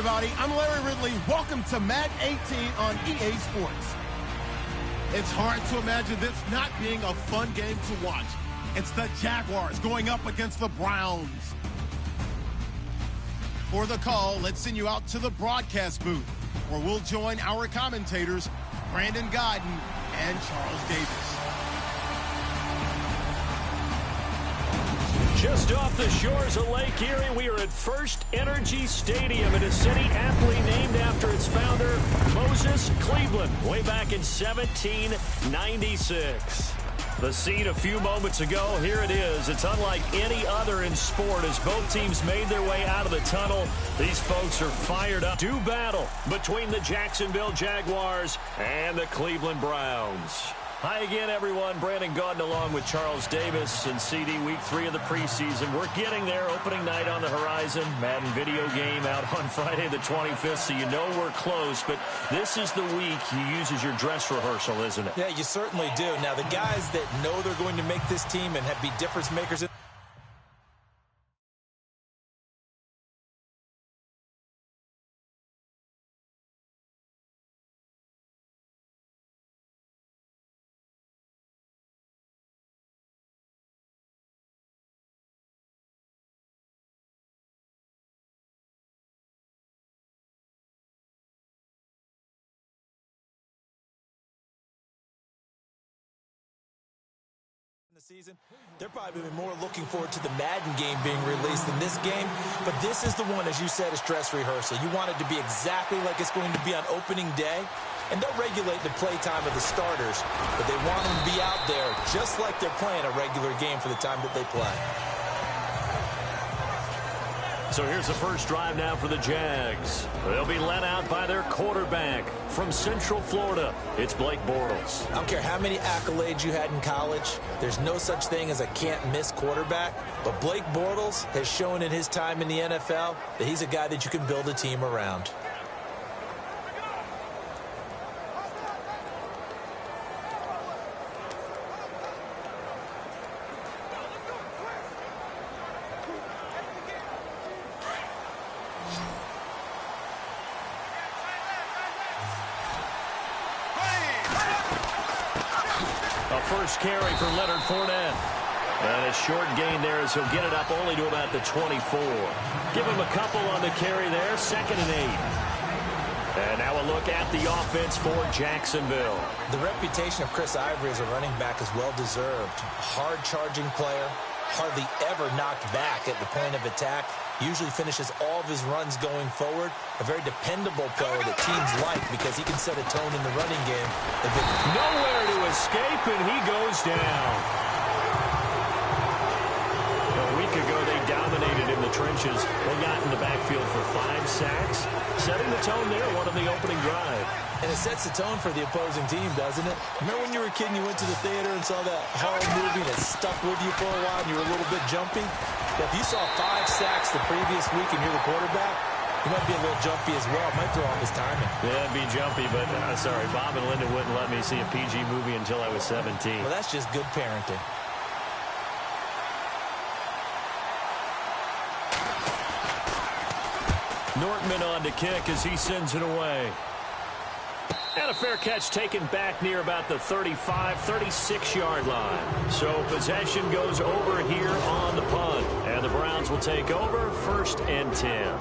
everybody. I'm Larry Ridley. Welcome to Madden 18 on EA Sports. It's hard to imagine this not being a fun game to watch. It's the Jaguars going up against the Browns. For the call, let's send you out to the broadcast booth, where we'll join our commentators, Brandon Godden and Charles Davis. Just off the shores of Lake Erie, we are at First Energy Stadium in a city aptly named after its founder, Moses Cleveland, way back in 1796. The scene a few moments ago, here it is. It's unlike any other in sport as both teams made their way out of the tunnel. These folks are fired up. Do battle between the Jacksonville Jaguars and the Cleveland Browns. Hi again, everyone. Brandon Gaudin along with Charles Davis and CD Week 3 of the preseason. We're getting there. Opening night on the horizon. Madden video game out on Friday the 25th, so you know we're close. But this is the week you use as your dress rehearsal, isn't it? Yeah, you certainly do. Now, the guys that know they're going to make this team and be difference makers the season, they're probably more looking forward to the Madden game being released than this game. But this is the one, as you said, is dress rehearsal. You want it to be exactly like it's going to be on opening day. And they'll regulate the play time of the starters, but they want them to be out there just like they're playing a regular game for the time that they play. So here's the first drive now for the Jags. They'll be led out by their quarterback from Central Florida. It's Blake Bortles. I don't care how many accolades you had in college. There's no such thing as a can't-miss quarterback. But Blake Bortles has shown in his time in the NFL that he's a guy that you can build a team around. First carry for Leonard Fournette. And a short gain there as he'll get it up only to about the 24. Give him a couple on the carry there. 2nd and 8. And now a look at the offense for Jacksonville. The reputation of Chris Ivory as a running back is well-deserved. Hard-charging player, hardly ever knocked back at the point of attack. Usually finishes all of his runs going forward. A very dependable player that teams like because he can set a tone in the running game. Nowhere to escape, and he goes down. A week ago, they dominated in the trenches. They got in the backfield for 5 sacks, setting the tone there, one of the opening drive. And it sets the tone for the opposing team, doesn't it? Remember when you were a kid and you went to the theater and saw that horror movie and it stuck with you for a while and you were a little bit jumpy? Well, if you saw 5 sacks the previous week and you're the quarterback, you might be a little jumpy as well. It might throw off his timing. Yeah, it'd be jumpy, but sorry, Bob and Linda wouldn't let me see a PG movie until I was 17. Well, that's just good parenting. Nortman on to kick as he sends it away. And a fair catch taken back near about the 35, 36-yard line. So possession goes over here on the punt. And the Browns will take over 1st and 10.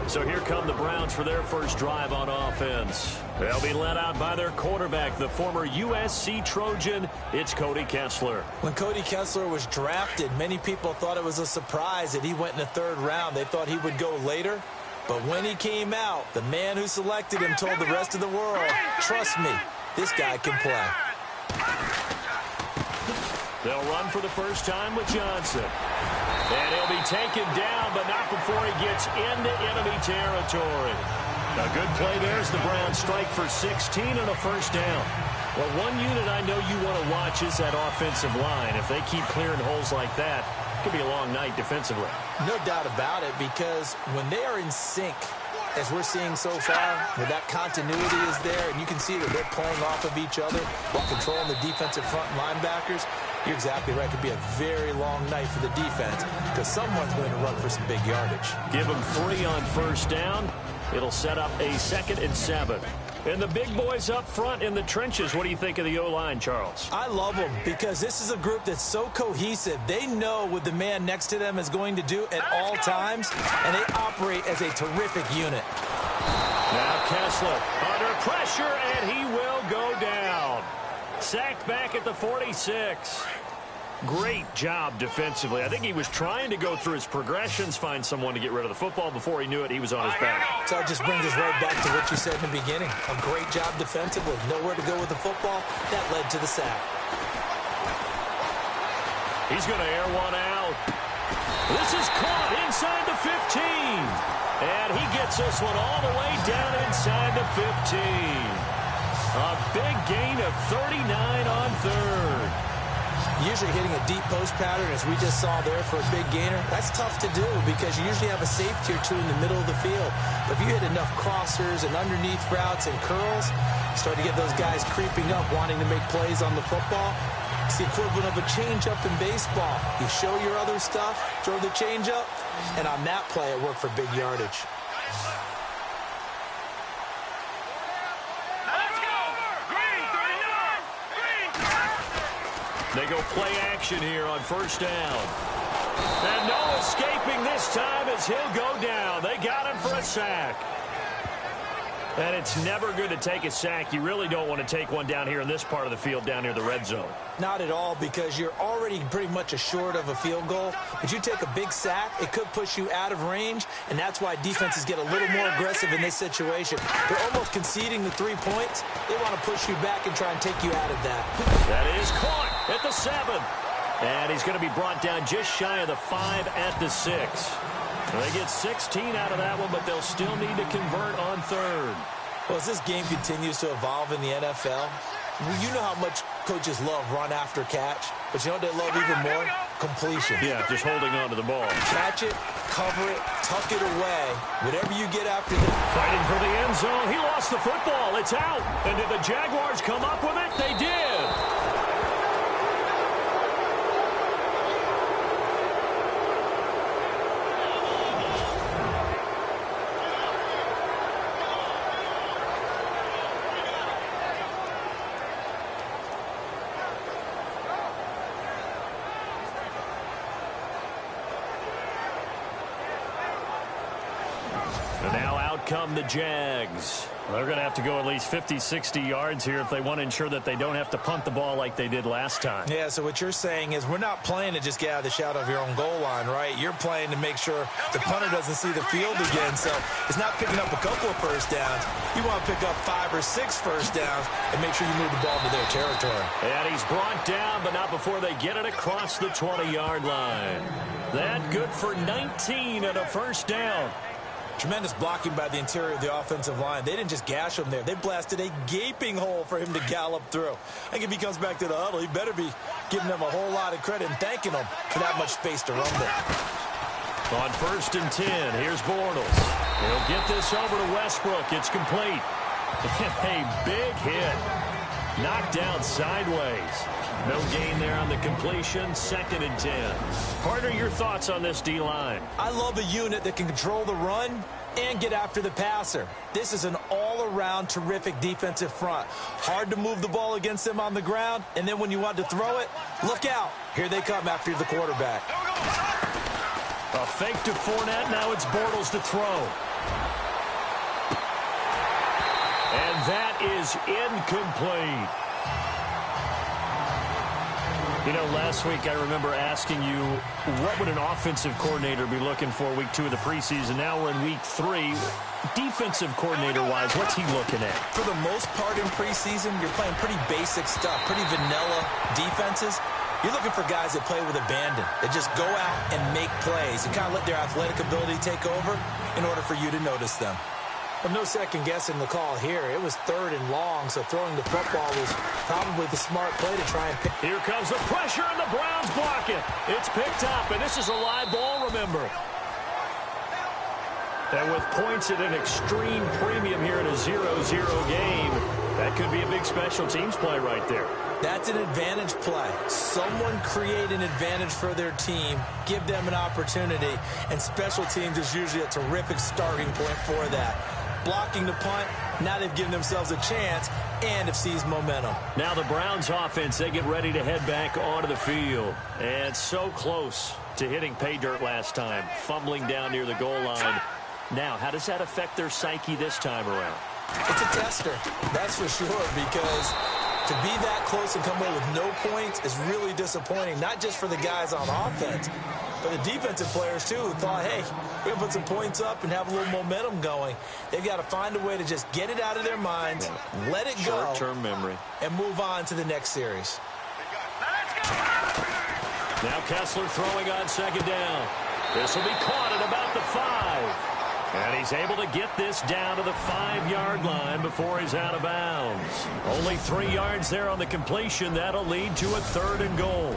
So here come the Browns for their first drive on offense. They'll be led out by their quarterback, the former USC Trojan. It's Cody Kessler. When Cody Kessler was drafted, many people thought it was a surprise that he went in the 3rd round. They thought he would go later. But when he came out, the man who selected him told the rest of the world, trust me, this guy can play. They'll run for the first time with Johnson. And he'll be taken down, but not before he gets into enemy territory. A good play there as the Browns strike for 16 and a first down. Well, one unit I know you want to watch is that offensive line. If they keep clearing holes like that, it could be a long night defensively. No doubt about it, because when they are in sync, as we're seeing so far, where that continuity is there, and you can see that they're playing off of each other while controlling the defensive front linebackers, you're exactly right. It could be a very long night for the defense because someone's going to run for some big yardage. Give them 3 on first down. It'll set up a 2nd and 7. And the big boys up front in the trenches, what do you think of the O-line, Charles? I love them because this is a group that's so cohesive. They know what the man next to them is going to do at all times, and they operate as a terrific unit. Now Kessler under pressure, and he will go down. Sacked back at the 46. Great job defensively. I think he was trying to go through his progressions, find someone to get rid of the football. Before he knew it, he was on his back. So it just brings us right back to what you said in the beginning. A great job defensively. Nowhere to go with the football. That led to the sack. He's going to air one out. This is caught inside the 15. And he gets this one all the way down inside the 15. A big gain of 39 on 3rd. Usually hitting a deep post pattern, as we just saw there for a big gainer, that's tough to do because you usually have a safety or two in the middle of the field. But if you hit enough crossers and underneath routes and curls, you start to get those guys creeping up, wanting to make plays on the football. It's the equivalent of a changeup in baseball. You show your other stuff, throw the changeup, and on that play, it worked for big yardage. They go play action here on 1st down. And no escaping this time as he'll go down. They got him for a sack. And it's never good to take a sack. You really don't want to take one down here in this part of the field down near the red zone. Not at all, because you're already pretty much assured of a field goal. But you take a big sack, it could push you out of range, and that's why defenses get a little more aggressive in this situation. They're almost conceding the 3 points. They want to push you back and try and take you out of that. That is caught at the 7. And he's going to be brought down just shy of the 5 at the 6. They get 16 out of that one, but they'll still need to convert on 3rd. Well, as this game continues to evolve in the NFL, you know how much coaches love run after catch, but you know what they love even more? Completion. Yeah, just holding on to the ball. Catch it, cover it, tuck it away. Whatever you get after that. Fighting for the end zone. He lost the football. It's out. And did the Jaguars come up with it? They did. And now out come the Jags. They're going to have to go at least 50, 60 yards here if they want to ensure that they don't have to punt the ball like they did last time. Yeah, so what you're saying is we're not playing to just get out of the shadow of your own goal line, right? You're playing to make sure the punter doesn't see the field again. So it's not picking up a couple of first downs. You want to pick up 5 or 6 first downs and make sure you move the ball to their territory. And he's brought down, but not before they get it across the 20-yard line. That good for 19 and a first down. Tremendous blocking by the interior of the offensive line. They didn't just gash him there. They blasted a gaping hole for him to gallop through. I think if he comes back to the huddle, he better be giving them a whole lot of credit and thanking them for that much space to rumble. On 1st and 10, here's Bortles. He'll get this over to Westbrook. It's complete. A big hit. Knocked down sideways. No gain there on the completion. 2nd and 10. Partner, your thoughts on this D-line? I love a unit that can control the run and get after the passer. This is an all-around terrific defensive front. Hard to move the ball against them on the ground, and then when you want to throw it, look out. Here they come after the quarterback. A fake to Fournette. Now it's Bortles to throw. And that is incomplete. You know, last week I remember asking you, what would an offensive coordinator be looking for week 2 of the preseason? Now we're in week 3. Defensive coordinator-wise, what's he looking at? For the most part in preseason, you're playing pretty basic stuff, pretty vanilla defenses. You're looking for guys that play with abandon, that just go out and make plays and kind of let their athletic ability take over in order for you to notice them. Well, no second guessing the call here. It was 3rd and long, so throwing the football was probably the smart play to try and pick. Here comes the pressure, and the Browns block it. It's picked up, and this is a live ball, remember. And with points at an extreme premium here in a 0-0 game, that could be a big special teams play right there. That's an advantage play. Someone create an advantage for their team, give them an opportunity, and special teams is usually a terrific starting point for that. blocking the punt. Now they've given themselves a chance and have seized momentum. Now the Browns offense, they get ready to head back onto the field. And so close to hitting pay dirt last time, fumbling down near the goal line. Now, how does that affect their psyche this time around? It's a tester, that's for sure, because to be that close and come away with no points is really disappointing, not just for the guys on offense, but the defensive players, too, who thought, hey, we're going to put some points up and have a little momentum going. They've got to find a way to just get it out of their minds, let it go, short-term memory, and move on to the next series. Now Kessler throwing on second down. This will be caught at about the 5. And he's able to get this down to the 5-yard line before he's out of bounds. Only 3 yards there on the completion. That'll lead to a 3rd and goal.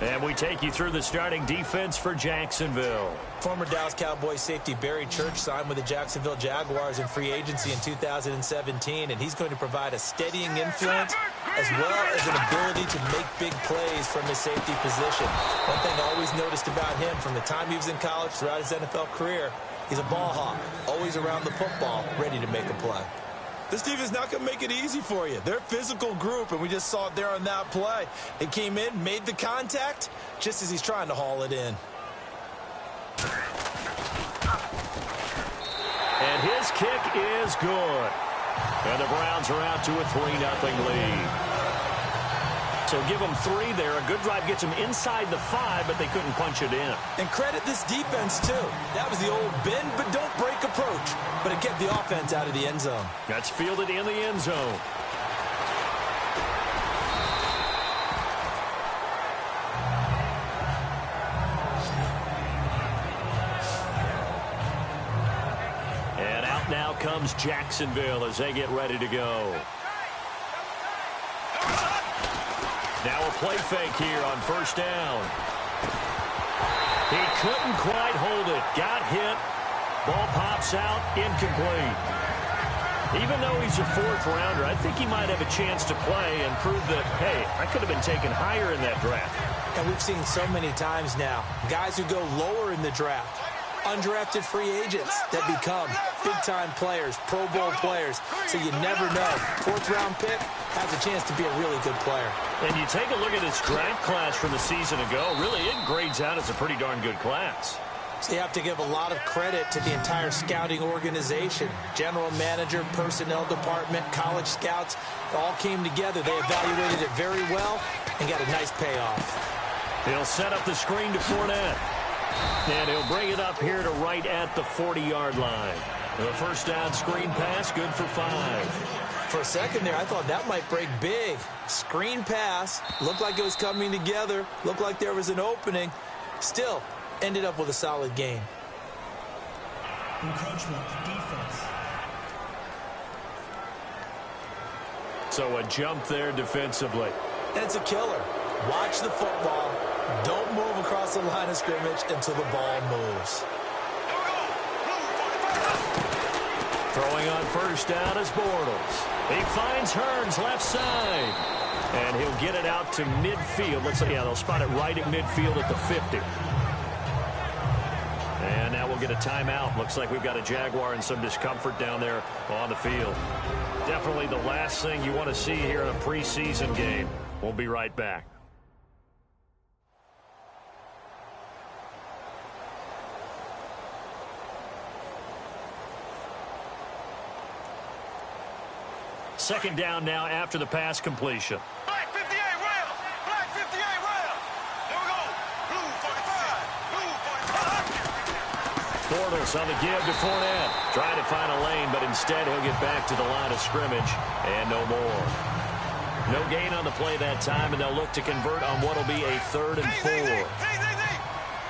And we take you through the starting defense for Jacksonville. Former Dallas Cowboys safety Barry Church signed with the Jacksonville Jaguars in free agency in 2017, and he's going to provide a steadying influence as well as an ability to make big plays from his safety position. One thing I always noticed about him from the time he was in college throughout his NFL career, he's a ball hawk, always around the football, ready to make a play. This defense is not going to make it easy for you. They're a physical group, and we just saw it there on that play. They came in, made the contact, just as he's trying to haul it in. And his kick is good. And the Browns are out to a 3-0 lead. So give them 3 there. A good drive gets them inside the 5, but they couldn't punch it in. And credit this defense, too. That was the old bend but don't break approach. But it kept the offense out of the end zone. That's fielded in the end zone. And out now comes Jacksonville as they get ready to go. Now a play fake here on first down. He couldn't quite hold it. Got hit. Ball pops out. Incomplete. Even though he's a 4th rounder, I think he might have a chance to play and prove that, hey, I could have been taken higher in that draft. And we've seen so many times now, guys who go lower in the draft, undrafted free agents that become big-time players, Pro Bowl players. So you never know. 4th-round pick has a chance to be a really good player. And you take a look at his draft class from a season ago. Really, it grades out as a pretty darn good class. So you have to give a lot of credit to the entire scouting organization. General manager, personnel department, college scouts, all came together. They evaluated it very well and got a nice payoff. He'll set up the screen to Fournette. And he'll bring it up here to right at the 40-yard line. The first down screen pass, good for 5. For a second there, I thought that might break big. Screen pass, looked like it was coming together, looked like there was an opening. Still, ended up with a solid game. Encroachment, defense. So a jump there defensively. And it's a killer. Watch the football. Don't move across the line of scrimmage until the ball moves. Throwing on first down is Bortles. He finds Hearns left side. And he'll get it out to midfield. Looks like, yeah, they'll spot it right at midfield at the 50. And now we'll get a timeout. Looks like we've got a Jaguar in some discomfort down there on the field. Definitely the last thing you want to see here in a preseason game. We'll be right back. Second down now after the pass completion. Black 58 rail. Black 58 rail. There we go. Blue 45. Blue 45. Bortles on the give to Fournette. Trying to find a lane, but instead he'll get back to the line of scrimmage and no more. No gain on the play that time, and they'll look to convert on what will be a 3rd and 4.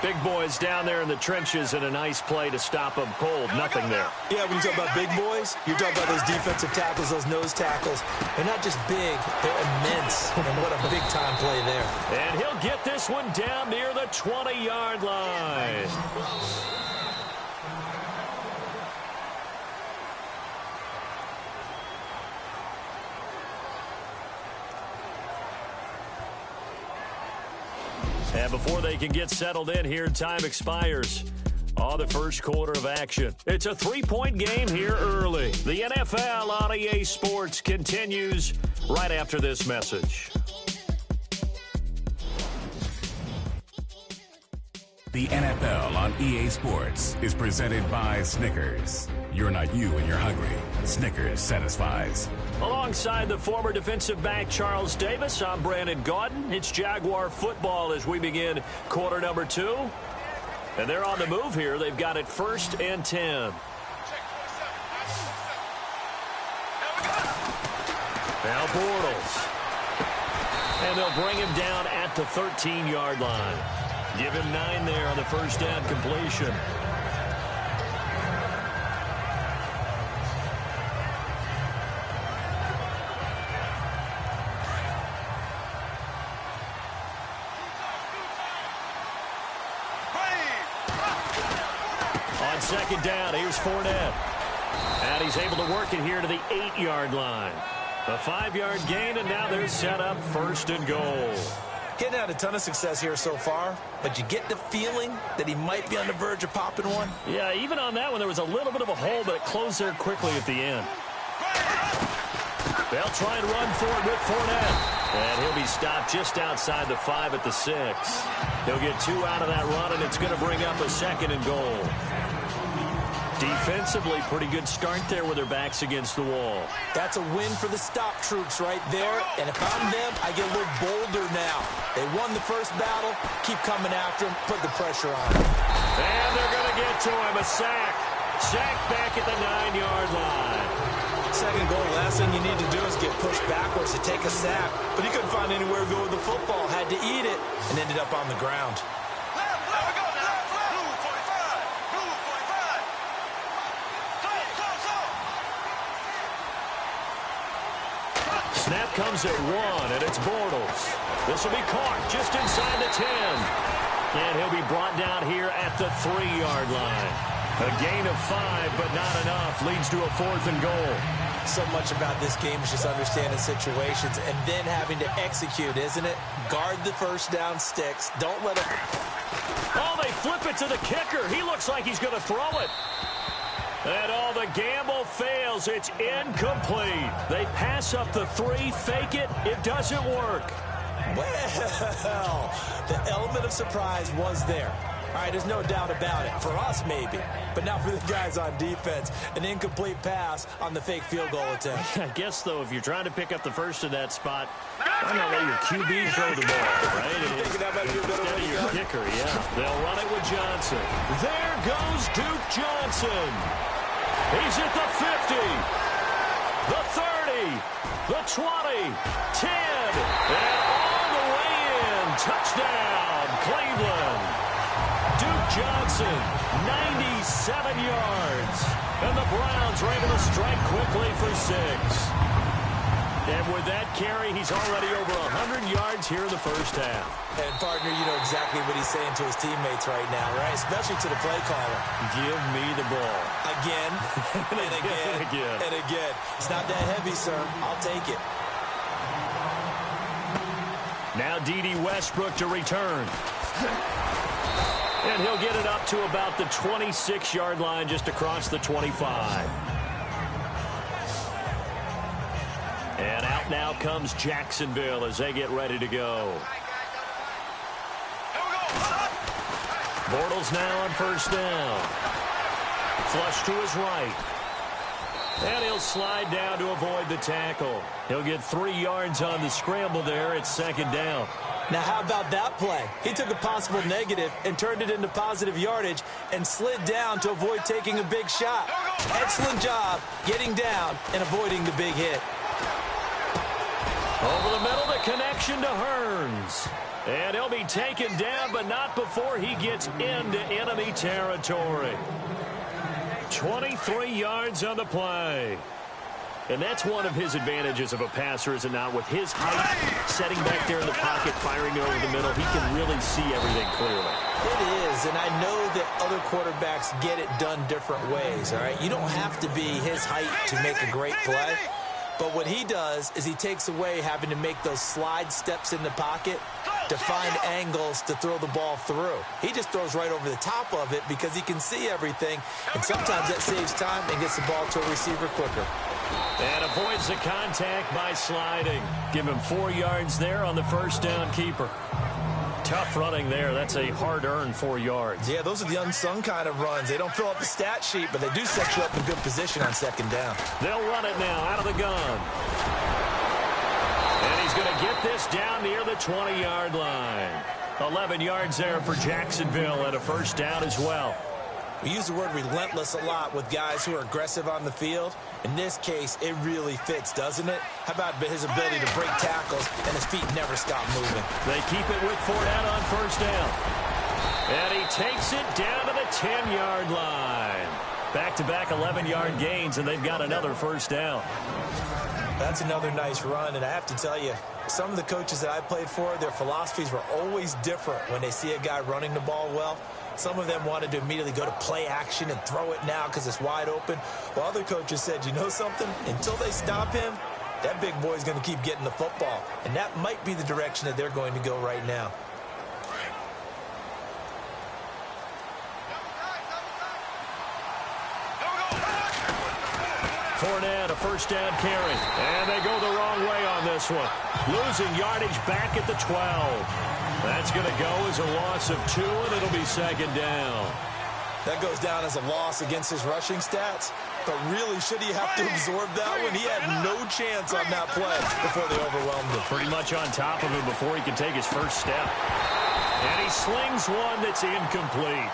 Big boys down there in the trenches and a nice play to stop them cold. Nothing there. Yeah, when you talk about big boys, you're talking about those defensive tackles, those nose tackles. They're not just big, they're immense. And what a big-time play there. And he'll get this one down near the 20-yard line. And before they can get settled in here, time expires on the first quarter of action. It's a 3-point game here early. The NFL on EA Sports continues right after this message. The NFL on EA Sports is presented by Snickers. You're not you when you're hungry. Snickers satisfies. Alongside the former defensive back Charles Davis, I'm Brandon Gaudin. It's Jaguar football as we begin quarter number 2. And they're on the move here. They've got it 1st and 10. Now Bortles. And they'll bring him down at the 13-yard line. Give him 9 there on the first down completion. On second down, here's Fournette. And he's able to work it here to the 8-yard line. A 5-yard gain, and now they're set up 1st and goal. Getting had a ton of success here so far, but you get the feeling that he might be on the verge of popping one. Yeah, even on that one, there was a little bit of a hole, but it closed there quickly at the end. They'll try and run forward with Fournette. And he'll be stopped just outside the 5 at the 6. He'll get 2 out of that run, and it's going to bring up a 2nd and goal. Defensively, pretty good start there with their backs against the wall. That's a win for the stop troops right there. And if I'm them, I get a little bolder now. They won the first battle. Keep coming after him. Put the pressure on him. And they're going to get to him. A sack. Sack back at the 9-yard line. 2nd goal. Last thing you need to do is get pushed backwards to take a sack. But he couldn't find anywhere to go with the football. Had to eat it and ended up on the ground. Snap comes at 1, and it's Bortles. This will be caught just inside the 10. And he'll be brought down here at the 3-yard line. A gain of 5, but not enough. Leads to a 4th and goal. So much about this game is just understanding situations and then having to execute, isn't it? Guard the first down sticks. Don't let it... Oh, they flip it to the kicker. He looks like he's going to throw it. And all the gamble fails. It's incomplete. They pass up the 3, fake it. It doesn't work. Well, the element of surprise was there. All right, there's no doubt about it. For us, maybe. But not for the guys on defense. An incomplete pass on the fake field goal attempt. I guess, though, if you're trying to pick up the first in that spot, why not let your QB throw the ball, right? Instead of your kicker, yeah. They'll run it with Johnson. There goes Duke Johnson. He's at the 50, the 30, the 20, 10, and all the way in. Touchdown, Cleveland. Duke Johnson, 97 yards. And the Browns are able to strike quickly for 6. And with that carry, he's already over 100 yards here in the first half. And, partner, you know exactly what he's saying to his teammates right now, right? Especially to the play caller. Give me the ball. Again, and again, and again. It's not that heavy, sir. I'll take it. Now D.D. Westbrook to return. And he'll get it up to about the 26-yard line, just across the 25. And out now comes Jacksonville as they get ready to go. Bortles now on first down. Flush to his right. And he'll slide down to avoid the tackle. He'll get 3 yards on the scramble there. It's 2nd down. Now, how about that play? He took a possible negative and turned it into positive yardage and slid down to avoid taking a big shot. Excellent job getting down and avoiding the big hit. Over the middle, the connection to Hearns. And he'll be taken down, but not before he gets into enemy territory. 23 yards on the play. And that's one of his advantages of a passer, is it not? With his height, setting back there in the pocket, firing over the middle, he can really see everything clearly. It is, and I know that other quarterbacks get it done different ways, all right? You don't have to be his height to make a great play. But what he does is he takes away having to make those slide steps in the pocket to find angles to throw the ball through. He just throws right over the top of it because he can see everything, and sometimes that saves time and gets the ball to a receiver quicker. And avoids the contact by sliding. Give him 4 yards there on the first down keeper. Tough running there. That's a hard-earned 4 yards. Yeah, those are the unsung kind of runs. They don't fill up the stat sheet, but they do set you up in good position on second down. They'll run it now out of the gun. And he's going to get this down near the 20-yard line. 11 yards there for Jacksonville and a first down as well. We use the word relentless a lot with guys who are aggressive on the field. In this case, it really fits, doesn't it? How about his ability to break tackles and his feet never stop moving? They keep it with Fournette on first down. And he takes it down to the 10-yard line. Back-to-back 11-yard gains, and they've got another first down. That's another nice run, and I have to tell you, some of the coaches that I played for, their philosophies were always different when they see a guy running the ball well. Some of them wanted to immediately go to play action and throw it now because it's wide open. While other coaches said, you know something? Until they stop him, that big boy's going to keep getting the football. And that might be the direction that they're going to go right now. Fournette, a first down carry. And they go the wrong way on this one. Losing yardage back at the 12. That's going to go as a loss of 2, and it'll be second down. That goes down as a loss against his rushing stats. But really, should he have to absorb that one? He had no chance on that play before they overwhelmed him. Pretty much on top of him before he can take his first step. And he slings one that's incomplete.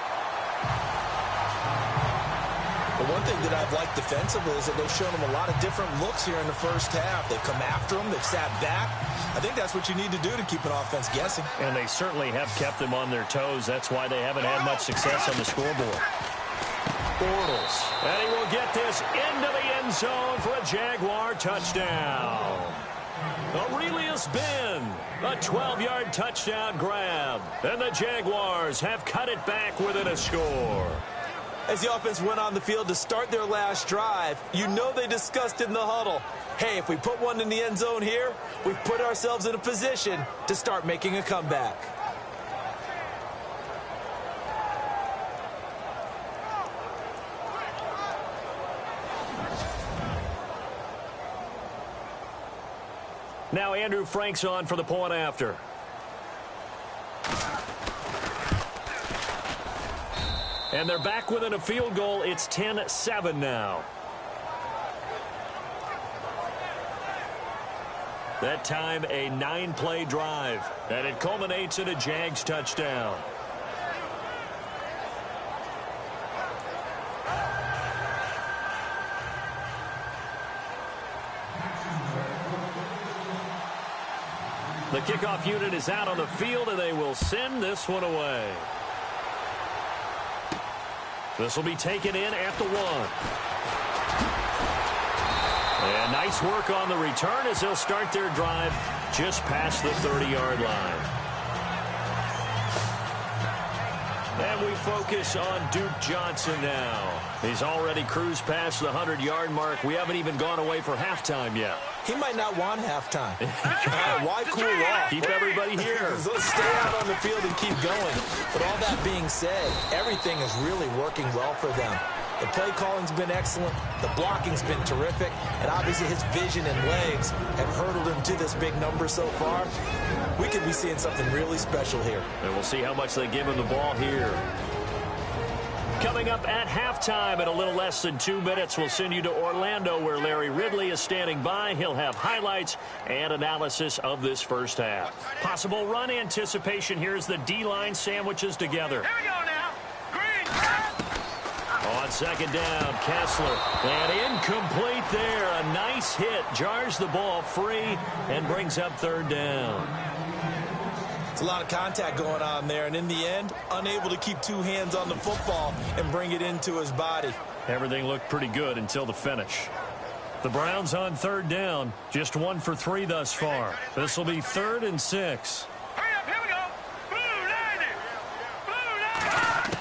The one thing that I've liked defensively is that they've shown him a lot of different looks here in the first half. They've come after him. They've sat back. I think that's what you need to do to keep an offense guessing. And they certainly have kept them on their toes. That's why they haven't had much success on the scoreboard. Bortles. And he will get this into the end zone for a Jaguar touchdown. Aurelius Ben, a 12-yard touchdown grab. And the Jaguars have cut it back within a score. As the offense went on the field to start their last drive, you know they discussed in the huddle, hey, if we put one in the end zone here, we've put ourselves in a position to start making a comeback. Now Andrew Frank's on for the point after. And they're back within a field goal. It's 10-7 now. That time, a 9-play drive. And it culminates in a Jags touchdown. The kickoff unit is out on the field, and they will send this one away. This will be taken in at the 1. And nice work on the return as they'll start their drive just past the 30-yard line. And we focus on Duke Johnson now. He's already cruised past the 100-yard mark. We haven't even gone away for halftime yet. He might not want halftime. Why cool off? Keep everybody here. Let's stay out on the field and keep going. But all that being said, everything is really working well for them. The play calling's been excellent. The blocking's been terrific. And obviously his vision and legs have hurdled him to this big number so far. We could be seeing something really special here. And we'll see how much they give him the ball here. Coming up at halftime in a little less than 2 minutes, we'll send you to Orlando where Larry Ridley is standing by. He'll have highlights and analysis of this first half. Possible run anticipation. Here's the D-line sandwiches together. Here we go now. Green. On second down, Kessler. And incomplete there. A nice hit. Jars the ball free and brings up third down. It's a lot of contact going on there, and in the end, unable to keep 2 hands on the football and bring it into his body. Everything looked pretty good until the finish. The Browns on third down, just 1 for 3 thus far. This will be 3rd and 6. Hurry up, here we go. Blue 90. Blue 90.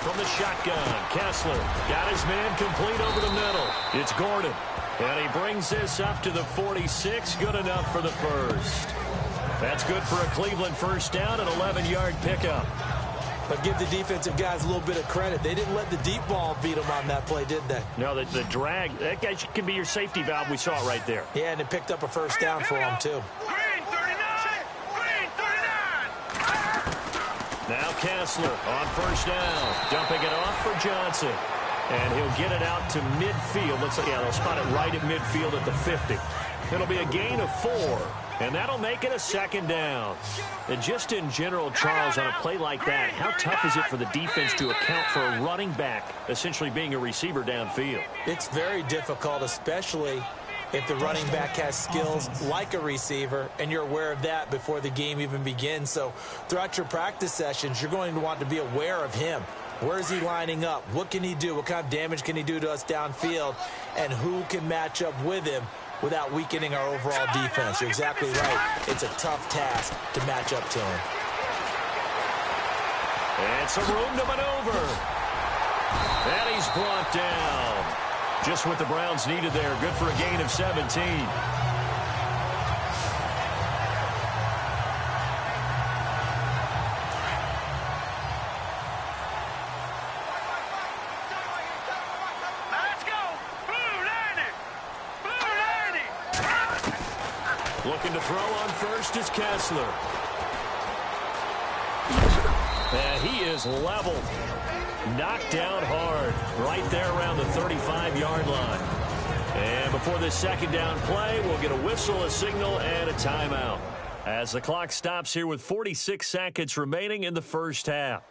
From the shotgun, Kessler got his man complete over the middle. It's Gordon, and he brings this up to the 46. Good enough for the first. That's good for a Cleveland first down, an 11-yard pickup. But give the defensive guys a little bit of credit. They didn't let the deep ball beat them on that play, did they? No, the drag, that guy can be your safety valve. We saw it right there. Yeah, and it picked up a first down for them, too. Green 39! Green 39! Now Kessler on first down, dumping it off for Johnson. And he'll get it out to midfield. Looks like, yeah, they'll spot it right at midfield at the 50. It'll be a gain of 4, and that'll make it a second down. And just in general, Charles, on a play like that, how tough is it for the defense to account for a running back essentially being a receiver downfield? It's very difficult, especially if the running back has skills like a receiver, and you're aware of that before the game even begins. So throughout your practice sessions, you're going to want to be aware of him. Where is he lining up? What can he do? What kind of damage can he do to us downfield? And who can match up with him without weakening our overall defense? You're exactly right. It's a tough task to match up to him. And some room to maneuver. And he's brought down. Just what the Browns needed there. Good for a gain of 17. Looking to throw on first is Kessler. And he is leveled. Knocked down hard. Right there around the 35-yard line. And before this second down play, we'll get a whistle, a signal, and a timeout. As the clock stops here with 46 seconds remaining in the first half.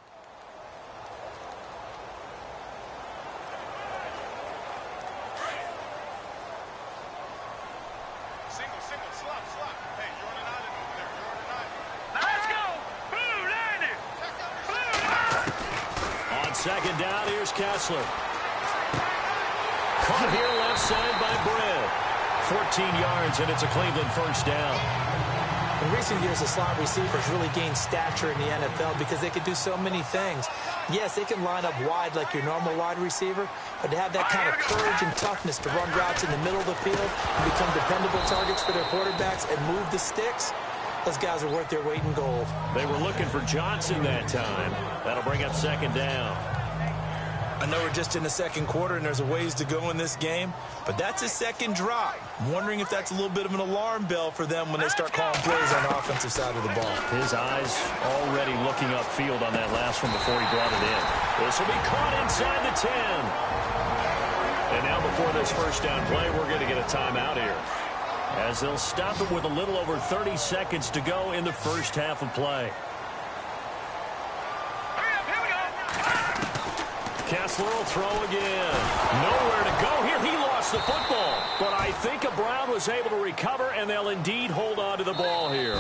Second down, here's Kessler. Caught here left side by Brett. 14 yards, and it's a Cleveland first down. In recent years, the slot receivers really gained stature in the NFL because they can do so many things. Yes, they can line up wide like your normal wide receiver, but to have that kind of courage and toughness to run routes in the middle of the field and become dependable targets for their quarterbacks and move the sticks, those guys are worth their weight in gold. They were looking for Johnson that time. That'll bring up second down. I know we're just in the second quarter and there's a ways to go in this game, but that's a second drop. I'm wondering if that's a little bit of an alarm bell for them when they start calling plays on the offensive side of the ball. His eyes already looking upfield on that last one before he brought it in. This will be caught inside the 10. And now before this first down play, we're going to get a timeout here, as they'll stop it with a little over 30 seconds to go in the first half of play. Kessler will throw again. Nowhere to go here. He lost the football. But I think a Brown was able to recover, and they'll indeed hold on to the ball here.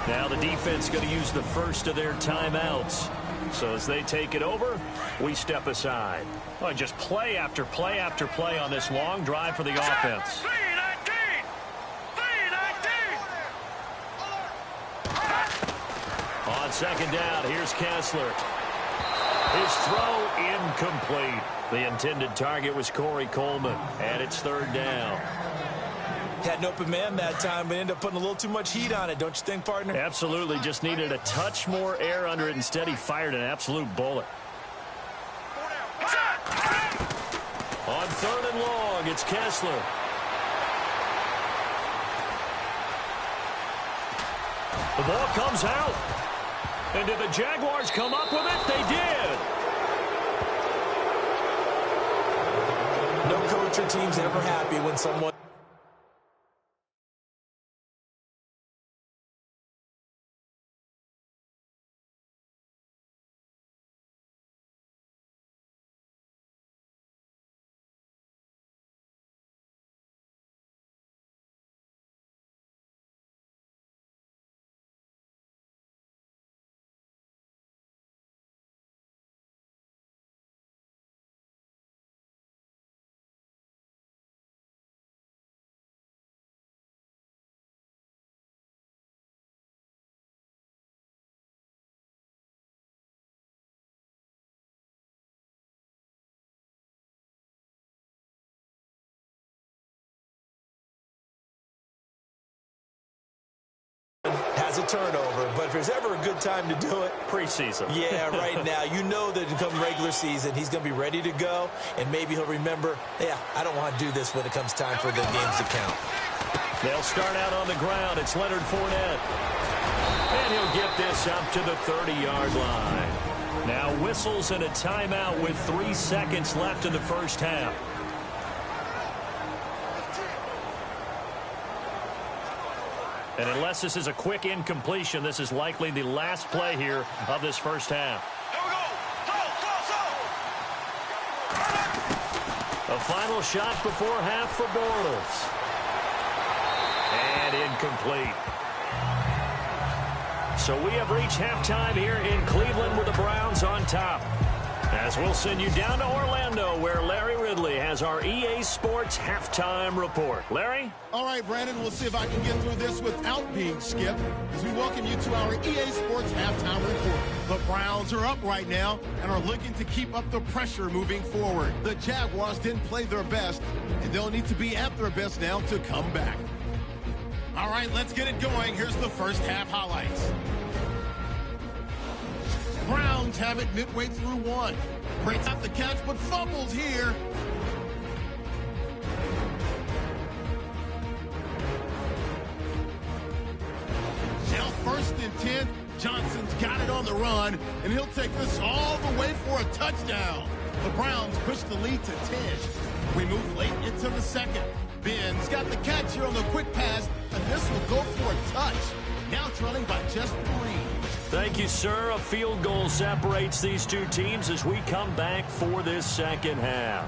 Now the defense going to use the first of their timeouts. So as they take it over, we step aside. Well, just play after play after play on this long drive for the offense. On second down, here's Kessler. His throw incomplete. The intended target was Corey Coleman, and it's third down. Had an open man that time, but ended up putting a little too much heat on it, don't you think, partner? Absolutely. Just needed a touch more air under it. Instead, he fired an absolute bullet. On third and long, it's Kessler. The ball comes out. And did the Jaguars come up with it? They did. No coach or team's ever happy when someone a turnover, but if there's ever a good time to do it, preseason. Yeah, right now. You know that come regular season, he's going to be ready to go, and maybe he'll remember, yeah, I don't want to do this when it comes time for the games to count. They'll start out on the ground. It's Leonard Fournette. And he'll get this up to the 30-yard line. Now whistles and a timeout with 3 seconds left in the first half. And unless this is a quick incompletion, this is likely the last play here of this first half. A final shot before half for Bortles. And incomplete. So we have reached halftime here in Cleveland with the Browns on top. As we'll send you down to Orlando, where Larry Ridley has our EA Sports halftime report. Larry? All right, Brandon, we'll see if I can get through this without being skipped as we welcome you to our EA Sports halftime report. The Browns are up right now and are looking to keep up the pressure moving forward. The Jaguars didn't play their best, and they'll need to be at their best now to come back. All right, let's get it going. Here's the first half highlights. Browns have it midway through one. Breaks out the catch, but fumbles here. Now 1st and 10. Johnson's got it on the run, and he'll take this all the way for a touchdown. The Browns push the lead to 10. We move late into the second. Ben's got the catch here on the quick pass, and this will go for a touch. Now trailing by just 3. Thank you, sir. A field goal separates these two teams as we come back for this second half.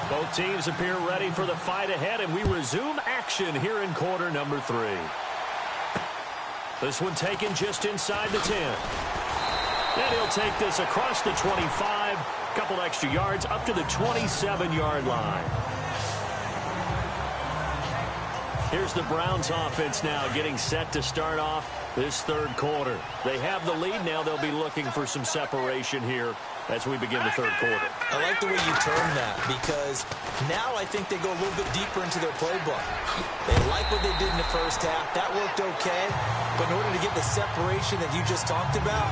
Both teams appear ready for the fight ahead, and we resume action here in quarter number 3. This one taken just inside the 10. And he'll take this across the 25, couple extra yards up to the 27-yard line. Here's the Browns offense now getting set to start off this third quarter. They have the lead now. They'll be looking for some separation here as we begin the third quarter. I like the way you term that because now I think they go a little bit deeper into their playbook. They like what they did in the first half. That worked okay. But in order to get the separation that you just talked about,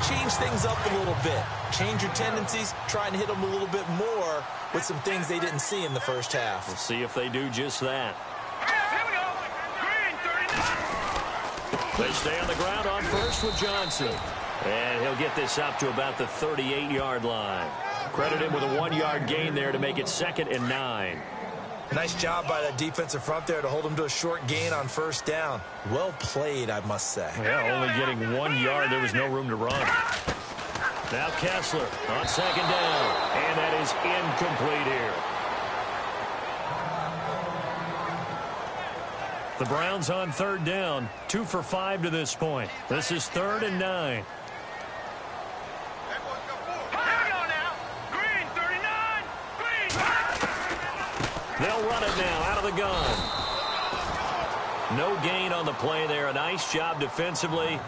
change things up a little bit. Change your tendencies. Try and hit them a little bit more with some things they didn't see in the first half. We'll see if they do just that. They stay on the ground on first with Johnson. And he'll get this up to about the 38-yard line. Credit him with a 1-yard gain there to make it 2nd and 9. Nice job by that defensive front there to hold him to a short gain on first down. Well played, I must say. Yeah, only getting 1 yard. There was no room to run. Now Kessler on 2nd down. And that is incomplete here. The Browns on 3rd down. 2 for 5 to this point. This is 3rd and 9. They'll run it now out of the gun. No gain on the play there. A nice job defensively.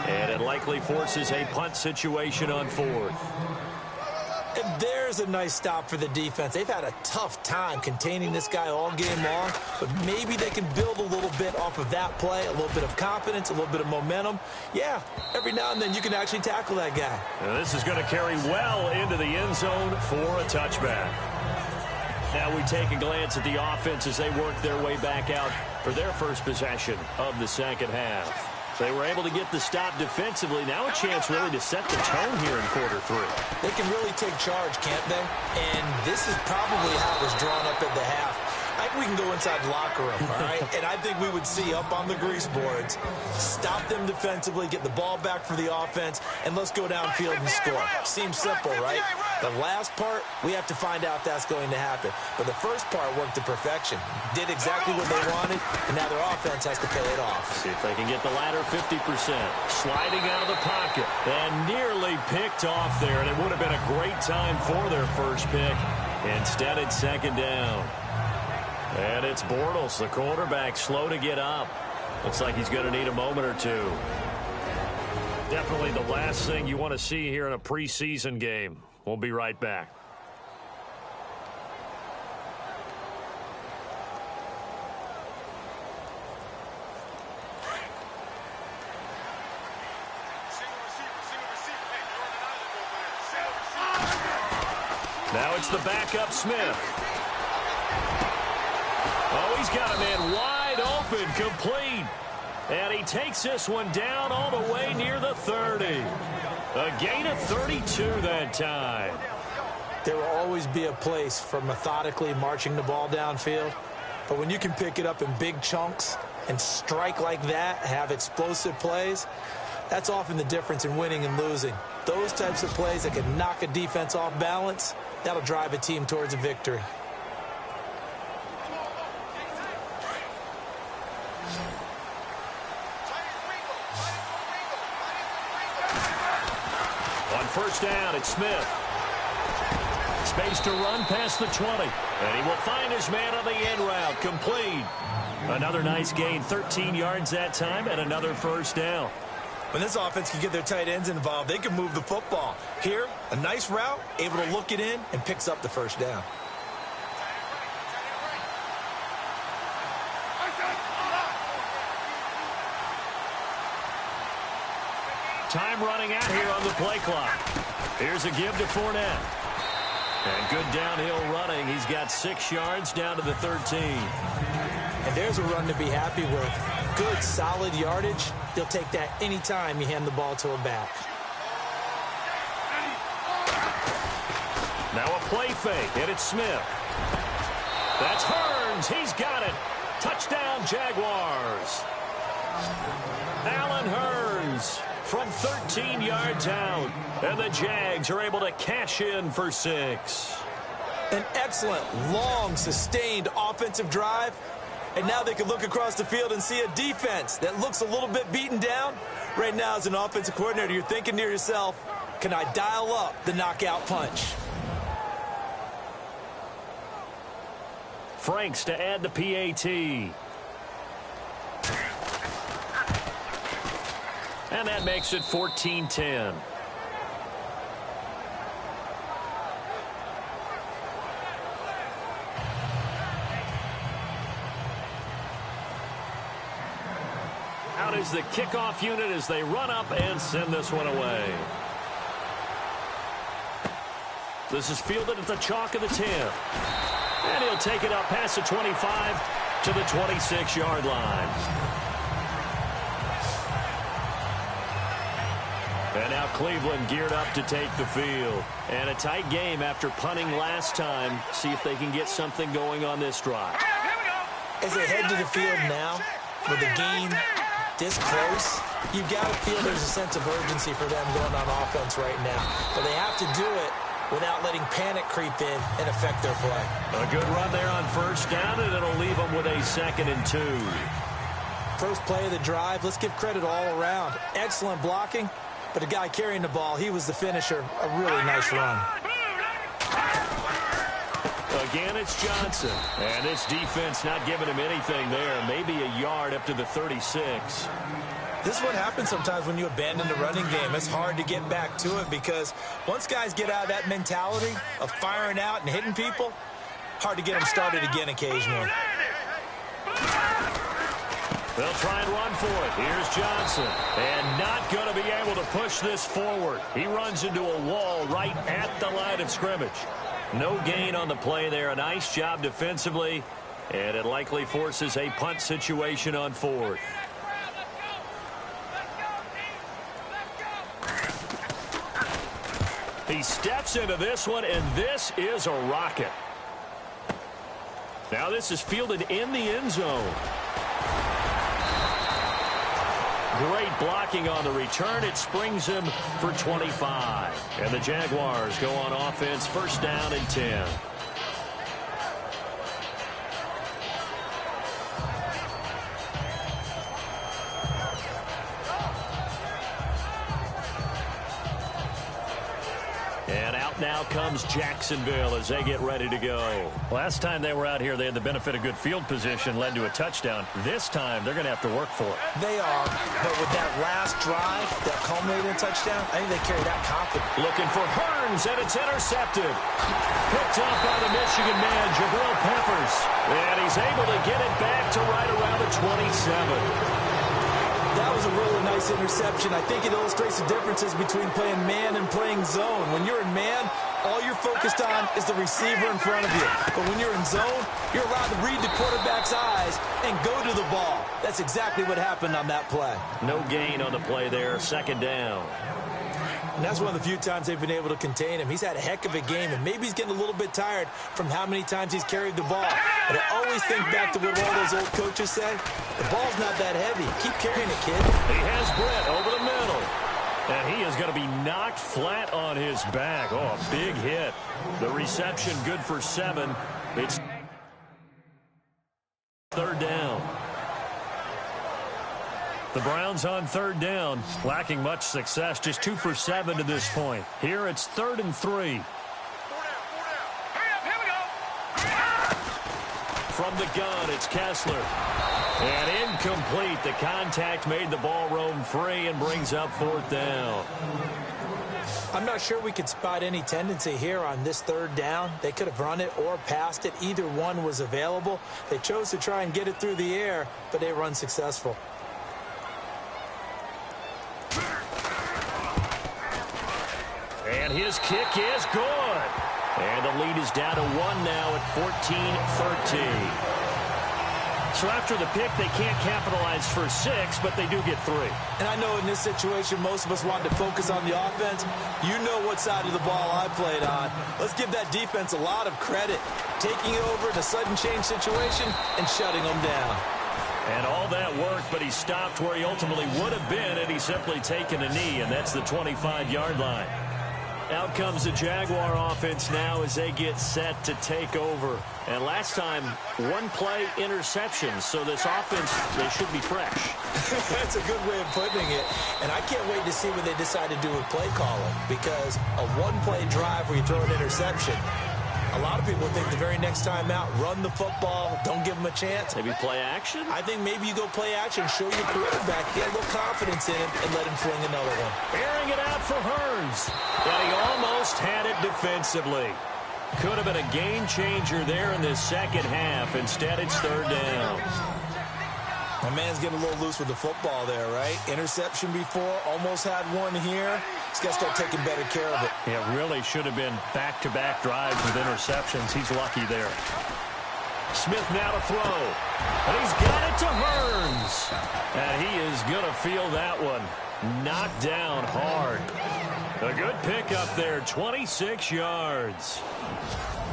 And it likely forces a punt situation on 4th. And there's a nice stop for the defense. They've had a tough time containing this guy all game long, but maybe they can build a little bit off of that play, a little bit of confidence, a little bit of momentum. Yeah, every now and then you can actually tackle that guy. Now this is going to carry well into the end zone for a touchback. Now we take a glance at the offense as they work their way back out for their first possession of the second half. They were able to get the stop defensively. Now a chance really to set the tone here in quarter 3. They can really take charge, can't they? And this is probably how it was drawn up at the half. I think we can go inside the locker room, all right? And I think we would see up on the grease boards, stop them defensively, get the ball back for the offense, and let's go downfield and score. Seems simple, right? The last part, we have to find out if that's going to happen. But the first part worked to perfection. Did exactly what they wanted, and now their offense has to pay it off. See if they can get the latter 50%. Sliding out of the pocket and nearly picked off there, and it would have been a great time for their first pick. Instead, it's 2nd down. And it's Bortles, the quarterback, slow to get up. Looks like he's going to need a moment or two. Definitely the last thing you want to see here in a preseason game. We'll be right back. Now it's the backup Smith. Oh, he's got a man wide open, complete. And he takes this one down all the way near the 30. A gain of 32 that time. There will always be a place for methodically marching the ball downfield. But when you can pick it up in big chunks and strike like that, have explosive plays, that's often the difference in winning and losing. Those types of plays that can knock a defense off balance, that'll drive a team towards a victory. On first down, it's Smith. Space to run past the 20. And he will find his man on the end route. Complete. Another nice gain, 13 yards that time, and another first down. When this offense can get their tight ends involved, they can move the football. Here, a nice route, able to look it in, and picks up the first down. Time running out here on the play clock. Here's a give to Fournette. And good downhill running. He's got 6 yards down to the 13. And there's a run to be happy with. Good, solid yardage. He'll take that any time you hand the ball to a back. Now a play fake, and it's Smith. That's Hearns. He's got it. Touchdown, Jaguars. Allen Hearns from 13 yards out. And the Jags are able to cash in for 6. An excellent, long, sustained offensive drive. And now they can look across the field and see a defense that looks a little bit beaten down. Right now, as an offensive coordinator, you're thinking to yourself, can I dial up the knockout punch? Franks to add the PAT. And that makes it 14-10. Out is the kickoff unit as they run up and send this one away. This is fielded at the chalk of the 10. And he'll take it up past the 25 to the 26-yard line. And now Cleveland geared up to take the field. And a tight game after punting last time. See if they can get something going on this drive. As they head to the field now, with the game this close, you've got to feel there's a sense of urgency for them going on offense right now. But they have to do it without letting panic creep in and affect their play. A good run there on first down, and it'll leave them with a 2nd and 2. First play of the drive, let's give credit all around. Excellent blocking, but the guy carrying the ball, he was the finisher. A really nice run. Again, it's Johnson. And this defense not giving him anything there. Maybe a yard up to the 36. This is what happens sometimes when you abandon the running game. It's hard to get back to it because once guys get out of that mentality of firing out and hitting people, hard to get them started again occasionally. They'll try and run for it. Here's Johnson. And not going to be able to push this forward. He runs into a wall right at the line of scrimmage. No gain on the play there. A nice job defensively. And it likely forces a punt situation on 4th. He steps into this one, and this is a rocket. Now this is fielded in the end zone. Great blocking on the return. It springs him for 25. And the Jaguars go on offense, first down and 10. And out now comes Jacksonville as they get ready to go. Last time they were out here, they had the benefit of good field position, led to a touchdown. This time, they're going to have to work for it. They are, but with that last drive that culminated in a touchdown, I think they carry that confidence. Looking for Hearns, and it's intercepted. Picked up by the Michigan man, Jabril Peppers. And he's able to get it back to right around the 27. That was a really nice interception. I think it illustrates the differences between playing man and playing zone. When you're in man, all you're focused on is the receiver in front of you. But when you're in zone, you're allowed to read the quarterback's eyes and go to the ball. That's exactly what happened on that play. No gain on the play there, second down. And that's one of the few times they've been able to contain him. He's had a heck of a game, and maybe he's getting a little bit tired from how many times he's carried the ball. But I always think back to what all those old coaches say. The ball's not that heavy. Keep carrying it, kid. He has Brett over the middle. And he is going to be knocked flat on his back. Oh, a big hit. The reception good for 7. It's third down. The Browns on third down, lacking much success, just 2 for 7 to this point. Here it's 3rd and 3. From the gun, it's Kessler. And incomplete. The contact made the ball roam free and brings up 4th down. I'm not sure we could spot any tendency here on this third down. They could have run it or passed it. Either one was available. They chose to try and get it through the air, but they were unsuccessful. And his kick is good. And the lead is down to 1 now at 14-13. So after the pick, they can't capitalize for 6, but they do get 3. And I know in this situation, most of us wanted to focus on the offense. You know what side of the ball I played on. Let's give that defense a lot of credit. Taking it over in a sudden change situation and shutting them down. And all that worked, but he stopped where he ultimately would have been had he simply taken a knee, and that's the 25-yard line. Out comes the Jaguar offense now as they get set to take over. And last time, 1-play interception, so this offense, they should be fresh. That's a good way of putting it. And I can't wait to see what they decide to do with play calling, because a 1-play drive where you throw an interception, a lot of people think the very next time out, run the football, don't give them a chance. Maybe play action? I think maybe you go play action, show your quarterback, get a little confidence in him, and let him fling another one. Airing it out for Hearns. But he almost had it defensively. Could have been a game changer there in this second half. Instead, it's third down. My man's getting a little loose with the football there, right? Interception before, almost had one here. He's got to start taking better care of it. It really should have been back-to-back drives with interceptions. He's lucky there. Smith now to throw. And he's got it to Hearns. And he is going to feel that one. Knocked down hard. A good pickup there, 26 yards.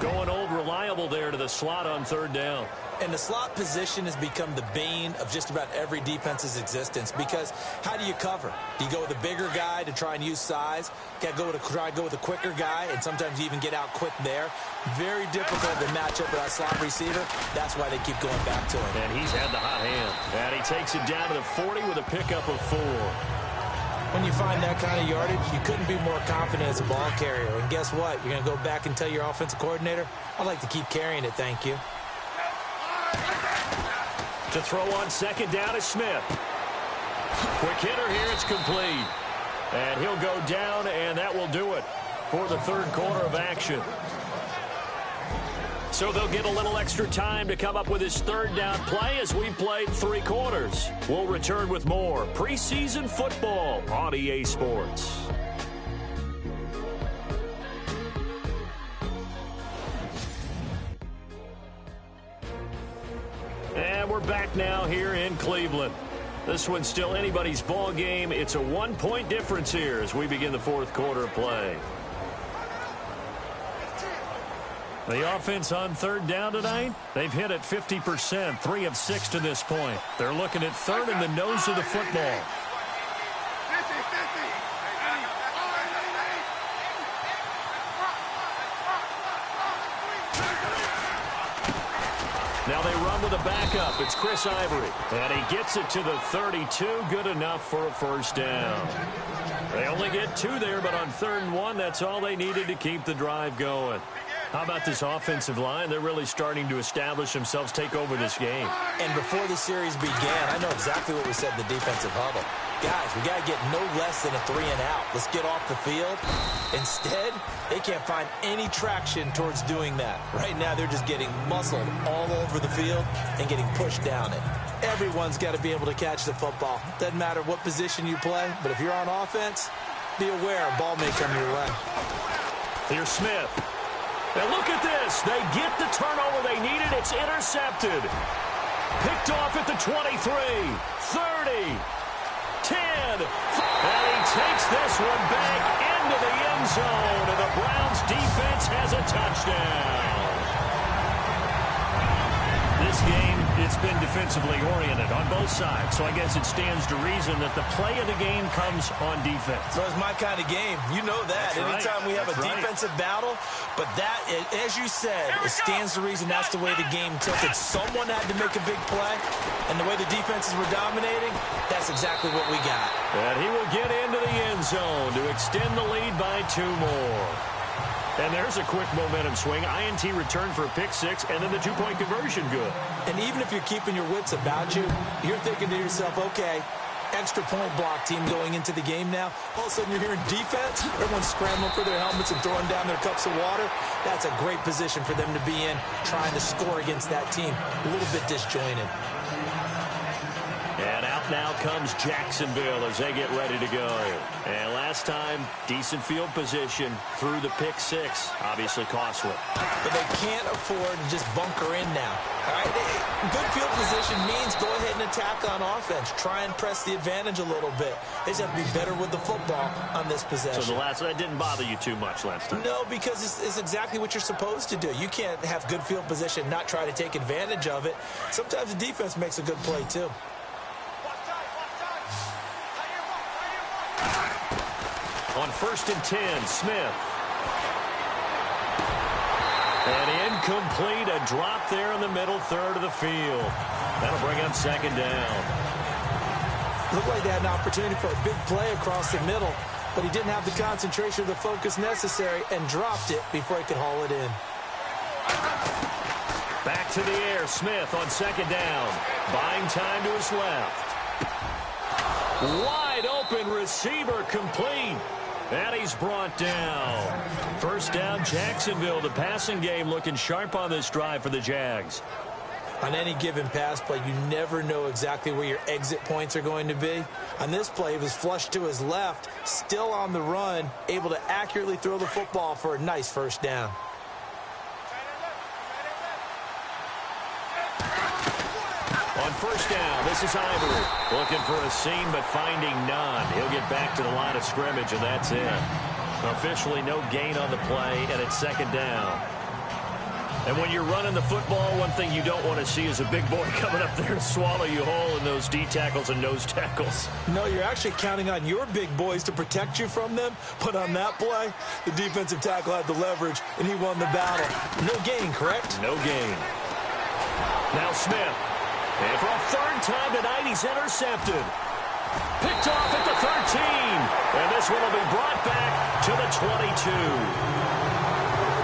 Going old reliable there to the slot on third down. And the slot position has become the bane of just about every defense's existence, because how do you cover? Do you go with a bigger guy to try and use size? Got to try to go with a quicker guy, and sometimes you even get out quick there. Very difficult to match up with that slot receiver. That's why they keep going back to him. And he's had the hot hand. And he takes it down to the 40 with a pickup of 4. When you find that kind of yardage, you couldn't be more confident as a ball carrier. And guess what? You're going to go back and tell your offensive coordinator, I'd like to keep carrying it, thank you. To throw on second down is Smith. Quick hitter here, it's complete. And he'll go down, and that will do it for the third quarter of action. So they'll get a little extra time to come up with his third down play as we've played 3 quarters. We'll return with more preseason football on EA Sports. And we're back now here in Cleveland. This one's still anybody's ball game. It's a 1-point difference here as we begin the fourth quarter of play. The offense on third down tonight, they've hit it 50%, 3 of 6 to this point. They're looking at third in the nose of the football. Now they run with a backup. It's Chris Ivory. And he gets it to the 32. Good enough for a first down. They only get 2 there, but on 3rd and 1, that's all they needed to keep the drive going. How about this offensive line? They're really starting to establish themselves, take over this game. And before the series began, I know exactly what we said in the defensive huddle. Guys, we got to get no less than a 3-and-out. Let's get off the field. Instead, they can't find any traction towards doing that. Right now, they're just getting muscled all over the field and getting pushed down it. Everyone's got to be able to catch the football. Doesn't matter what position you play, but if you're on offense, be aware a ball may come your way. Here's Smith. And look at this. They get the turnover they needed. It's intercepted. Picked off at the 23, 30, 10. And he takes this one back into the end zone. And the Browns defense has a touchdown. This game, it's been defensively oriented on both sides. So I guess it stands to reason that the play of the game comes on defense. So it's my kind of game. You know that. That's Anytime right. we have a defensive battle. But that, as you said, it stands to reason that's the way the game tilted. Someone had to make a big play. And the way the defenses were dominating, that's exactly what we got. And he will get into the end zone to extend the lead by 2 more. And there's a quick momentum swing. INT return for a pick-6, and then the 2-point conversion good. And even if you're keeping your wits about you, you're thinking to yourself, okay, extra point block team going into the game now. All of a sudden you're hearing defense. Everyone's scrambling for their helmets and throwing down their cups of water. That's a great position for them to be in, trying to score against that team. A little bit disjointed. And out now comes Jacksonville as they get ready to go. And last time, decent field position through the pick-6. Obviously costly. But they can't afford to just bunker in now. All right? Good field position means go ahead and attack on offense. Try and press the advantage a little bit. They just have to be better with the football on this possession. So that didn't bother you too much last time? No, because it's exactly what you're supposed to do. You can't have good field position and not try to take advantage of it. Sometimes the defense makes a good play, too. On 1st and 10, Smith. And incomplete, a drop there in the middle third of the field. That'll bring up 2nd down. Looked like they had an opportunity for a big play across the middle, but he didn't have the concentration or the focus necessary and dropped it before he could haul it in. Back to the air, Smith on 2nd down. Buying time to his left. Wide open receiver complete. And he's brought down. 1st down, Jacksonville. The passing game looking sharp on this drive for the Jags. On any given pass play, you never know exactly where your exit points are going to be. On this play, he was flushed to his left, still on the run, able to accurately throw the football for a nice 1st down. On 1st down, this is Ivory. Looking for a seam, but finding none. He'll get back to the line of scrimmage, and that's it. Officially no gain on the play, and it's 2nd down. And when you're running the football, one thing you don't want to see is a big boy coming up there and swallow you whole in those D tackles and nose tackles. No, you're actually counting on your big boys to protect you from them. But on that play, the defensive tackle had the leverage, and he won the battle. No gain, correct? No gain. Now Smith. And for a 3rd time tonight, he's intercepted. Picked off at the 13. And this one will be brought back to the 22.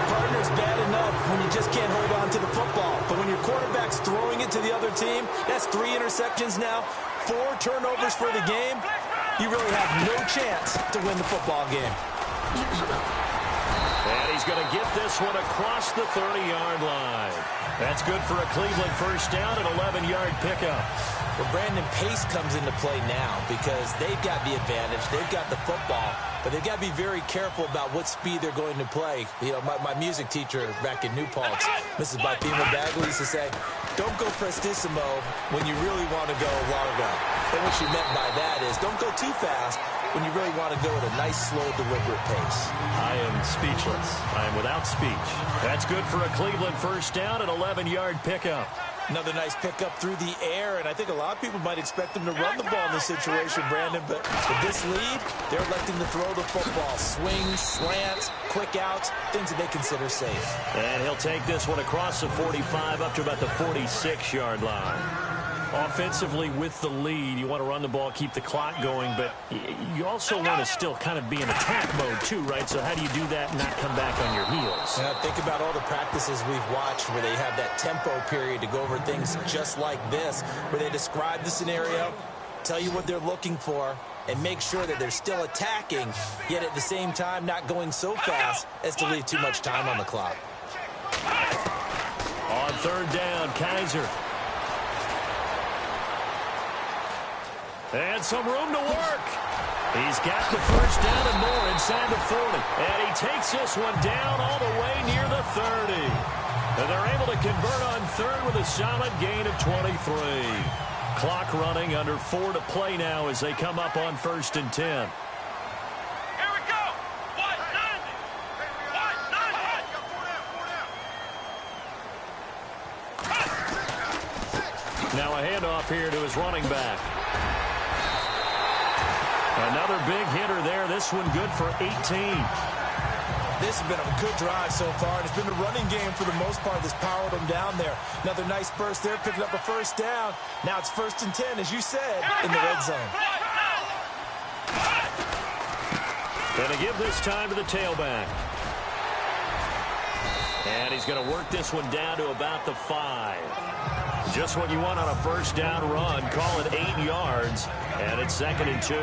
Partner's bad enough when you just can't hold on to the football. But when your quarterback's throwing it to the other team, that's 3 interceptions now, 4 turnovers for the game. You really have no chance to win the football game. And he's going to get this one across the 30-yard line. That's good for a Cleveland 1st down, an 11-yard pickup. Well, Brandon, pace comes into play now because they've got the advantage. They've got the football, but they've got to be very careful about what speed they're going to play. You know, my music teacher back in New Paltz, Mrs. Bipema Bagley, used to say, don't go prestissimo when you really want to go largo. And what she meant by that is don't go too fast when you really want to go at a nice, slow, deliberate pace. I am speechless. I am without speech. That's good for a Cleveland 1st down, an 11-yard pickup. Another nice pickup through the air, and I think a lot of people might expect them to run the ball in this situation, Brandon, but with this lead, they're electing to throw the football. Swings, slants, quick outs, things that they consider safe. And he'll take this one across the 45 up to about the 46-yard line. Offensively with the lead, you want to run the ball, keep the clock going, but you also want to still kind of be in attack mode too, right? So how do you do that and not come back on your heels? Yeah, think about all the practices we've watched where they have that tempo period to go over things just like this, where they describe the scenario, tell you what they're looking for, and make sure that they're still attacking, yet at the same time not going so fast as to leave too much time on the clock. On 3rd down, Kaiser. And some room to work. He's got the first down and more inside the 40. And he takes this one down all the way near the 30. And they're able to convert on third with a solid gain of 23. Clock running, under 4 to play now as they come up on 1st and 10. Here we go. What? 90. What? 90. Now a handoff here to his running back. Another big hitter there. This one good for 18. This has been a good drive so far, and it's been the running game for the most part that's powered them down there. Another nice burst there, picking up a first down. Now it's 1st and 10, as you said, in the red zone. Going to give this time to the tailback. And he's going to work this one down to about the 5. Just what you want on a first down run. Call it 8 yards, and it's 2nd and 2.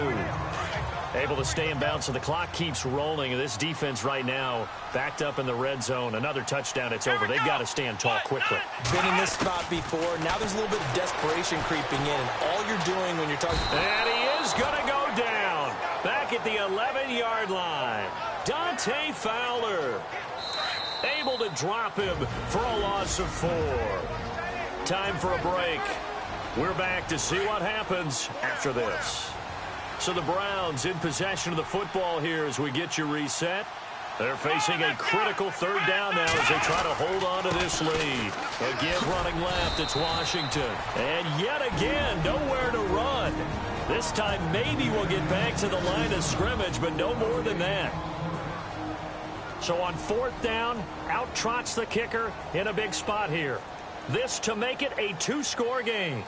Able to stay in bounds, so the clock keeps rolling. And this defense right now backed up in the red zone. Another touchdown, it's over. They've got to stand tall quickly. Been in this spot before. Now there's a little bit of desperation creeping in. And all you're doing when you're talking... And he is going to go down. Back at the 11-yard line. Dante Fowler. Able to drop him for a loss of 4. Time for a break. We're back to see what happens after this. So the Browns in possession of the football here as we get you reset. They're facing a critical 3rd down now as they try to hold on to this lead. Again, running left, it's Washington. And yet again, nowhere to run. This time maybe we'll get back to the line of scrimmage, but no more than that. So on 4th down, out trots the kicker in a big spot here. This to make it a 2-score game.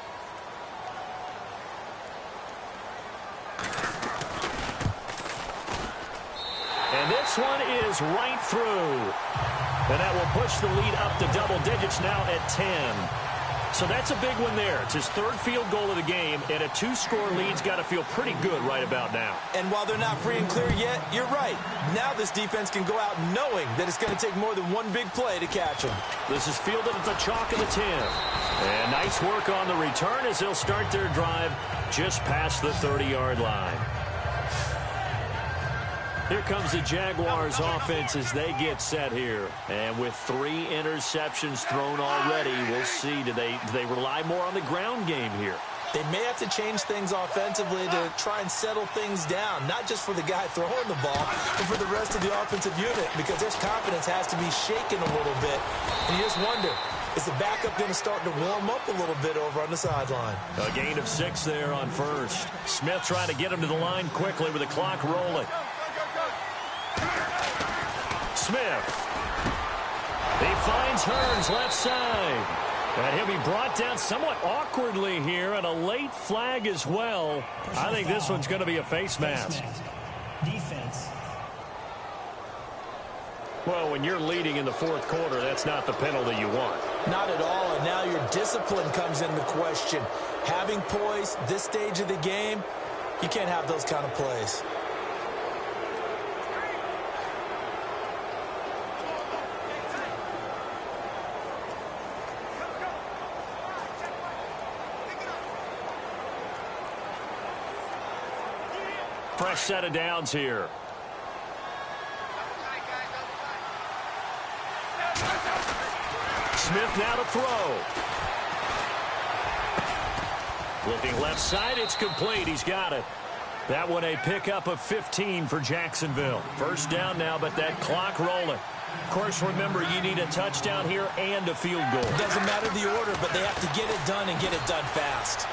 And this one is right through. And that will push the lead up to double digits now at 10. So that's a big one there. It's his 3rd field goal of the game, and a 2-score lead's got to feel pretty good right about now. And while they're not free and clear yet, you're right. Now this defense can go out knowing that it's going to take more than one big play to catch them. This is fielded at the chalk of the 10. And nice work on the return as they'll start their drive just past the 30-yard line. Here comes the Jaguars offense as they get set here. And with 3 interceptions thrown already, we'll see. Do they rely more on the ground game here? They may have to change things offensively to try and settle things down, not just for the guy throwing the ball, but for the rest of the offensive unit, because their confidence has to be shaken a little bit. And you just wonder, is the backup going to start to warm up a little bit over on the sideline? A gain of 6 there on 1st. Smith trying to get him to the line quickly with the clock rolling. Smith. He finds Hearns left side. And he'll be brought down somewhat awkwardly here, and a late flag as well. I think this one's going to be a face mask. Defense. Well, when you're leading in the 4th quarter, that's not the penalty you want. Not at all, and now your discipline comes into question. Having poise this stage of the game, you can't have those kind of plays. Fresh set of downs here. Smith now to throw. Looking left side, it's complete. He's got it. That one a pickup of 15 for Jacksonville. First down now, but that clock rolling. Of course, remember, you need a touchdown here and a field goal. Doesn't matter the order, but they have to get it done and get it done fast.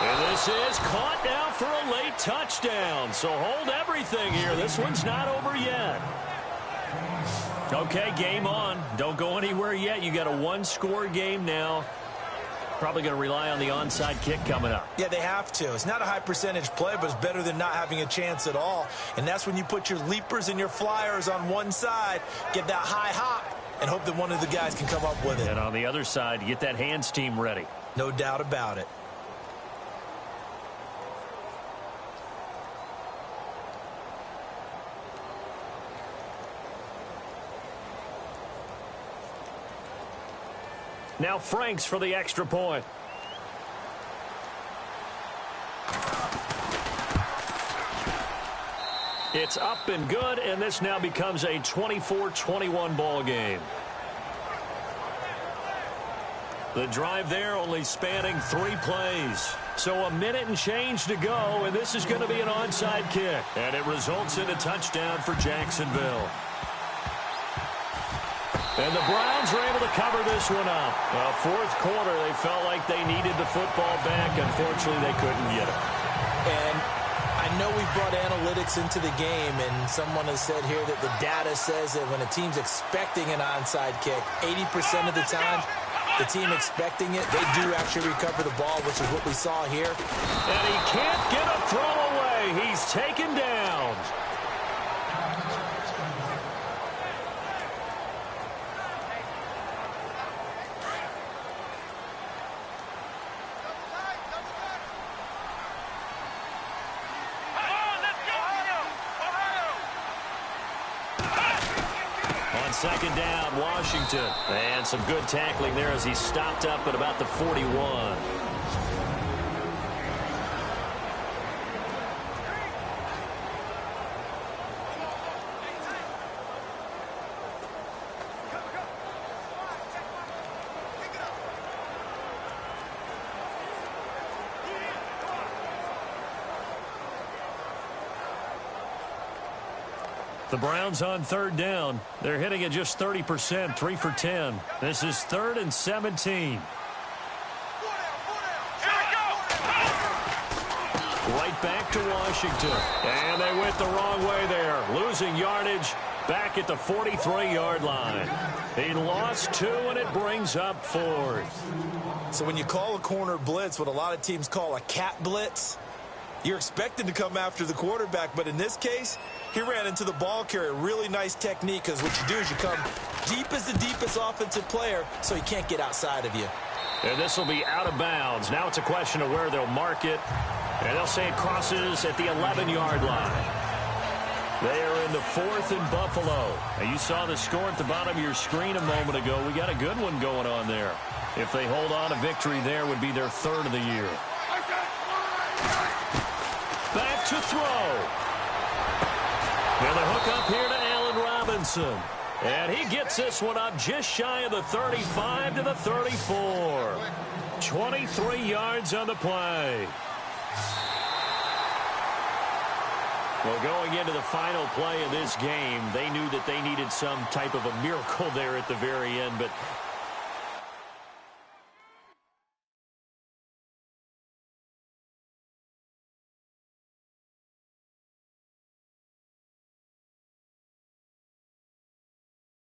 And this is caught now for a late touchdown. So hold everything here. This one's not over yet. Okay, game on. Don't go anywhere yet. You got a 1-score game now. Probably going to rely on the onside kick coming up. Yeah, they have to. It's not a high percentage play, but it's better than not having a chance at all. And that's when you put your leapers and your flyers on one side, get that high hop, and hope that one of the guys can come up with it. And on the other side, get that hands team ready. No doubt about it. Now Franks for the extra point. It's up and good, and this now becomes a 24-21 ball game. The drive there only spanning 3 plays. So a minute and change to go, and this is going to be an onside kick. And it results in a touchdown for Jacksonville. And the Browns are able to cover this one up. Fourth quarter, they felt like they needed the football back. Unfortunately, they couldn't get it. And I know we brought analytics into the game, and someone has said here that the data says that when a team's expecting an onside kick, 80% of the time, the team expecting it, they do actually recover the ball, which is what we saw here. And he can't get a throw away. He's taken down. Second down, Washington. And some good tackling there as he stopped up at about the 41. The Browns on third down. They're hitting at just 30%, 3 for 10. This is 3rd and 17. Right back to Washington. And they went the wrong way there. Losing yardage back at the 43-yard line. He lost 2, and it brings up 4th. So when you call a corner blitz, what a lot of teams call a cat blitz, you're expected to come after the quarterback, but in this case, he ran into the ball carrier. Really nice technique, because what you do is you come deep as the deepest offensive player, so he can't get outside of you. And this will be out of bounds. Now it's a question of where they'll mark it, and they'll say it crosses at the 11-yard line. They are in the 4th and Buffalo. Now you saw the score at the bottom of your screen a moment ago. We got a good one going on there. If they hold on, a victory there would be their 3rd of the year. Back to throw. And the hook up here to Allen Robinson. And he gets this one up just shy of the 35 to the 34. 23 yards on the play. Well, going into the final play of this game, they knew that they needed some type of a miracle there at the very end, but